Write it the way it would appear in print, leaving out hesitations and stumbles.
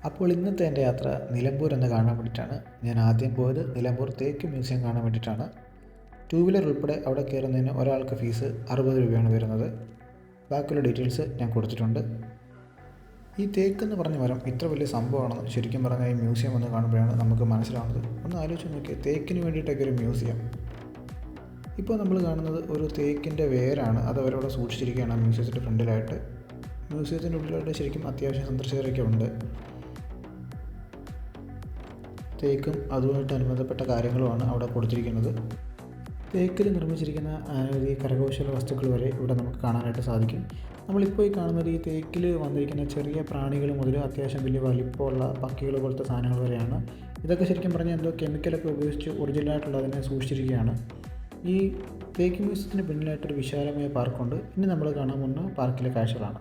അപ്പോൾ ഇന്നത്തെ എൻ്റെ യാത്ര നിലമ്പൂർ എന്ന് കാണാൻ വേണ്ടിയിട്ടാണ്. ഞാൻ ആദ്യം പോയത് നിലമ്പൂർ തേക്ക് മ്യൂസിയം കാണാൻ വേണ്ടിയിട്ടാണ്. ടൂ വീലർ ഉൾപ്പെടെ അവിടെ കയറുന്നതിന് ഒരാൾക്ക് ഫീസ് 60 രൂപയാണ് വരുന്നത്. ബാക്കിയുള്ള ഡീറ്റെയിൽസ് ഞാൻ കൊടുത്തിട്ടുണ്ട്. ഈ തേക്ക് എന്ന് പറഞ്ഞ മരം ഇത്ര വലിയ സംഭവമാണെന്ന് ശരിക്കും പറഞ്ഞാൽ ഈ മ്യൂസിയം ഒന്ന് കാണുമ്പോഴാണ് നമുക്ക് മനസ്സിലാവുന്നത്. ഒന്ന് ആലോചിച്ച് നോക്കിയാൽ, തേക്കിന് വേണ്ടിയിട്ടൊക്കെ ഒരു മ്യൂസിയം. ഇപ്പോൾ നമ്മൾ കാണുന്നത് ഒരു തേക്കിൻ്റെ വേരാണ്. അത് അവരവിടെ സൂക്ഷിച്ചിരിക്കുകയാണ് മ്യൂസിയത്തിൻ്റെ ഫ്രണ്ടിലായിട്ട്. മ്യൂസിയത്തിൻ്റെ ഉള്ളിലായിട്ട് ശരിക്കും അത്യാവശ്യം സന്ദർശകരൊക്കെ ഉണ്ട്. തേക്കും അതുമായിട്ട് അനുബന്ധപ്പെട്ട കാര്യങ്ങളുമാണ് അവിടെ കൊടുത്തിരിക്കുന്നത്. തേക്കിൽ നിർമ്മിച്ചിരിക്കുന്ന അനവധി കരകൗശല വസ്തുക്കൾ വരെ ഇവിടെ നമുക്ക് കാണാനായിട്ട് സാധിക്കും. നമ്മളിപ്പോൾ ഈ കാണുന്നത് ഈ തേക്കിൽ വന്നിരിക്കുന്ന ചെറിയ പ്രാണികൾ മുതൽ അത്യാവശ്യം വലിയ വലിപ്പമുള്ള പക്കികൾ പോലത്തെ സാധനങ്ങൾ വരെയാണ്. ഇതൊക്കെ ശരിക്കും പറഞ്ഞാൽ എന്തോ കെമിക്കലൊക്കെ ഉപയോഗിച്ച് ഒറിജിനലായിട്ടുള്ളതിനെ സൂക്ഷിച്ചിരിക്കുകയാണ്. ഈ തേക്ക് മ്യൂസിയത്തിന് പിന്നിലായിട്ടൊരു വിശാലമായ പാർക്കുണ്ട്. ഇനി നമ്മൾ കാണാൻ പോകുന്ന പാർക്കിലെ കാഴ്ചകളാണ്.